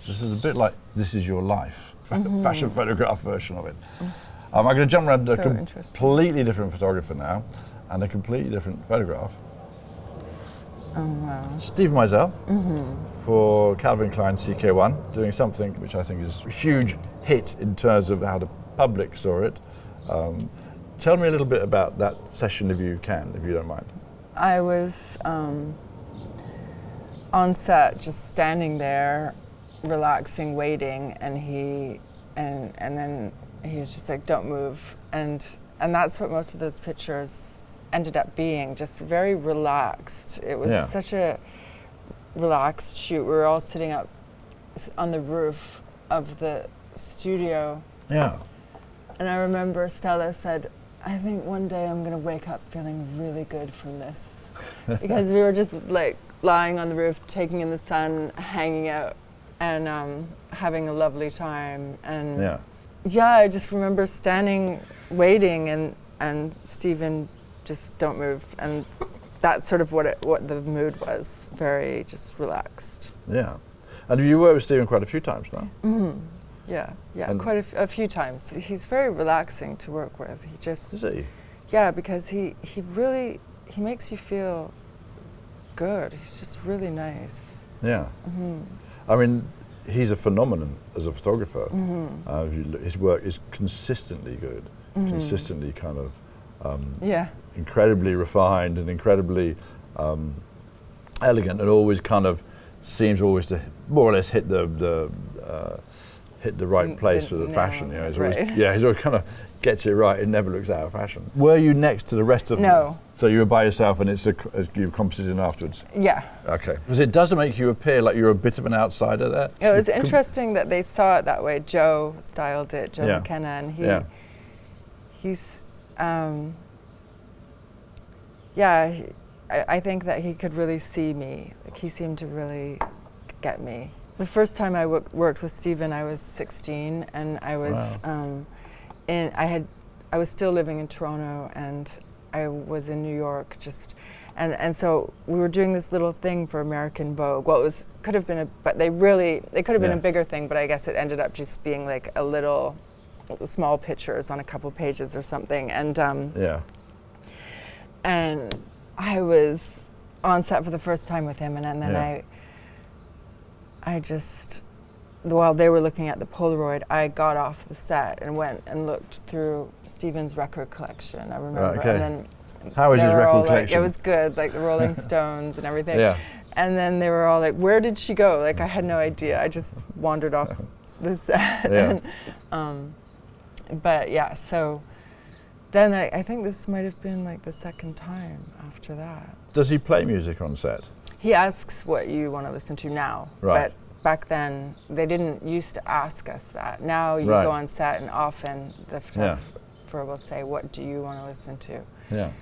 This is a bit like This Is Your Life, fashion photograph version of it. I'm going to jump around to a completely different photographer now, and a completely different photograph. Oh wow. Steven Meisel for Calvin Klein CK1, doing something which I think is a huge hit in terms of how the public saw it. Tell me a little bit about that session if you can, if you don't mind. I was on set, just standing there, relaxing, waiting, and then he was just like, "Don't move," and that's what most of those pictures ended up being, just very relaxed. It was such a relaxed shoot. We were all sitting up on the roof of the studio. Yeah. And I remember Stella said, "I think one day I'm going to wake up feeling really good from this." Because we were just like lying on the roof, taking in the sun, hanging out, and having a lovely time. And I just remember standing, waiting, and Steven just don't move, and that's sort of what the mood was, very just relaxed. Yeah. And you worked with Steven quite a few times now? Yeah, and quite a few times. He's very relaxing to work with. He just... Is he? Yeah, because he really makes you feel good. He's just really nice. Yeah. I mean, he's a phenomenon as a photographer. His work is consistently good, consistently kind of incredibly refined and incredibly elegant, and always kind of seems always to more or less hit the right place for the fashion. You know, he's always, he always kind of gets it right. It never looks out of fashion. Were you next to the rest of them? No. So you were by yourself, and you composited afterwards? Yeah. Okay. Because it doesn't make you appear like you're a bit of an outsider there. It was interesting that they saw it that way. Joe styled it, Joe McKenna, and he's. I think that he could really see me. Like, he seemed to really get me. The first time I worked with Steven, I was 16, and I was I was still living in Toronto, and I was in New York, and so we were doing this little thing for American Vogue. Well, it could have been a bigger thing, but I guess it ended up just being like a little small pictures on a couple pages or something, and I was on set for the first time with him, and then I just, while they were looking at the Polaroid, I got off the set and went and looked through Steven's record collection. I remember, and then how was his record collection? It was good, like the Rolling Stones and everything. Yeah. And then they were all like, "Where did she go?" Like, I had no idea. I just wandered off the set. Yeah. But so then I think this might have been like the second time after that. Does he play music on set? He asks what you want to listen to now. Right. But back then, they didn't used to ask us that. Now you go on set, and often the photographer will say, "What do you want to listen to?" Yeah.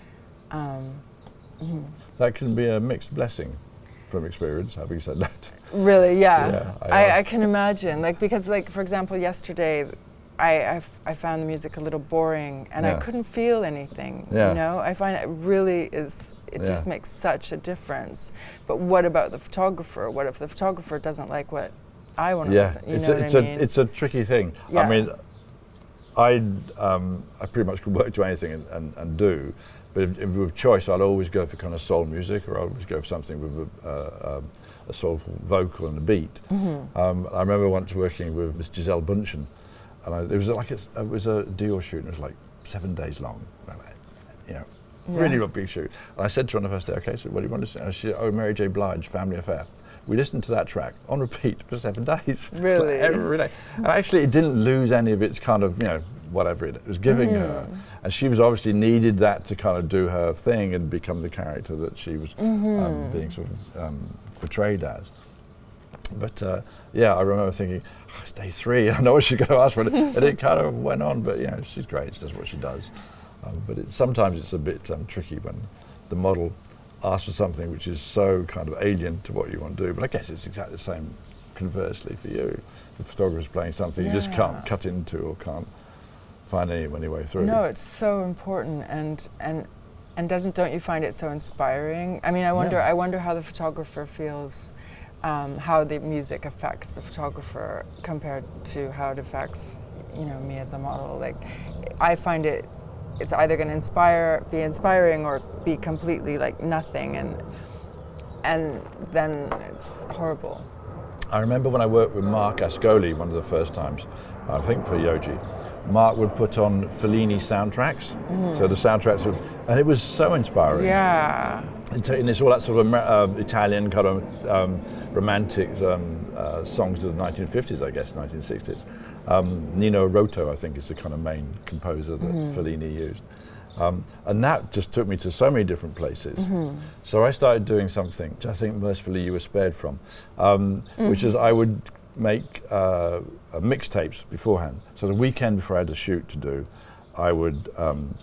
That can be a mixed blessing from experience, having said that. Really, yeah. I can imagine. Like, because, like, for example, yesterday, I found the music a little boring, and I couldn't feel anything. You know, I find it really is. It just makes such a difference. But what about the photographer? What if the photographer doesn't like what I want to listen? You know what I mean? It's a tricky thing. Yeah. I mean, I pretty much can work to anything and do, but if with choice, I'll always go for kind of soul music, or I'll always go for something with a soulful vocal and a beat. I remember once working with Miss Giselle Bundchen, and it was a Dior shoot, and it was like 7 days long. You know. Really big shoot. And I said to her on the first day, "Okay, so what do you want to say?" And she said, "Oh, Mary J. Blige, Family Affair." We listened to that track on repeat for 7 days. Really? Like every day. And actually, it didn't lose any of its kind of, whatever it was giving her. And she was obviously needed that to kind of do her thing and become the character that she was being sort of portrayed as. But I remember thinking, it's day 3, I know what she's going to ask for. And it kind of went on, but she's great, she does what she does. But sometimes it's a bit tricky when the model asks for something which is so kind of alien to what you want to do. But I guess it's exactly the same conversely for you. The photographer's playing something you just can't cut into or can't find any way through. No, it's so important, and don't you find it so inspiring? I mean, I wonder how the photographer feels how the music affects the photographer compared to how it affects, you know, me as a model. Like, I find it's either going to be inspiring, or be completely like nothing, and then it's horrible. I remember when I worked with Mark Ascoli one of the first times, I think for Yoji, Mark would put on Fellini soundtracks. So the soundtracks and it was so inspiring. Yeah. And it's all that sort of Italian kind of romantic songs of the 1950s, I guess, 1960s. Nino Rota, I think, is the kind of main composer that Fellini used. And that just took me to so many different places. So I started doing something which I think mercifully you were spared from, which is I would make mixtapes beforehand. So the weekend before I had a shoot to do, I would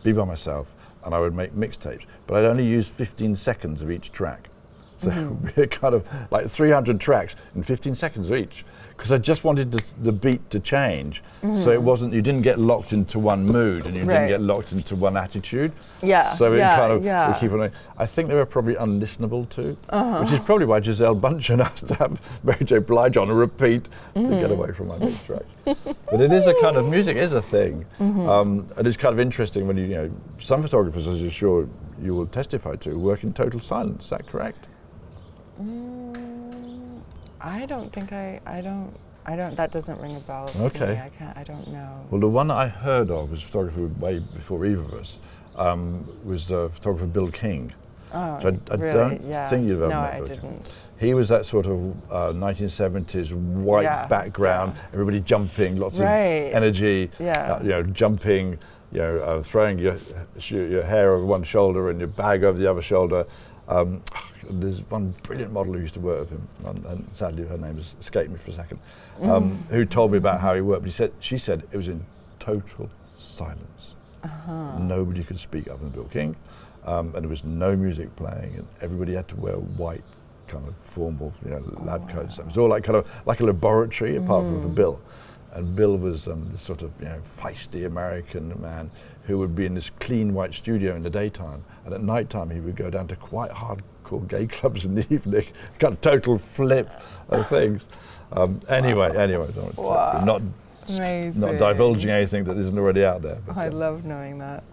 be by myself and I would make mixtapes, but I'd only use 15 seconds of each track. So kind of like 300 tracks in 15 seconds each, because I just wanted the beat to change. So it wasn't, you didn't get locked into one mood and you didn't get locked into one attitude. Yeah. So it kind of, we keep on. I think they were probably unlistenable too, which is probably why Giselle Bundchen has to have Mary J. Blige on a repeat to get away from my beat tracks. But it is a kind of, music is a thing. And it's kind of interesting when you know, some photographers, as you're sure you will testify to, work in total silence. Is that correct? I don't think I don't, that doesn't ring a bell to me. I don't know. Well, the one I heard of was a photographer way before either of us, was the photographer Bill King. Oh, which I really? don't think you've ever met. No, I Bill King. didn't. He was that sort of 1970s white background, everybody jumping, lots of energy, you know, jumping, you know, throwing your hair over one shoulder and your bag over the other shoulder. There's one brilliant model who used to work with him, and sadly her name has escaped me for a second, who told me about how he worked. But she said it was in total silence. Nobody could speak other than Bill King, and there was no music playing, and everybody had to wear white kind of formal, you know, lab coats. It was all like kind of like a laboratory, apart from for Bill. And Bill was this sort of, you know, feisty American man who would be in this clean white studio in the daytime, and at night time he would go down to quite hardcore gay clubs in the evening. Got a total flip of things. Anyway, not divulging anything that isn't already out there. But, I love knowing that.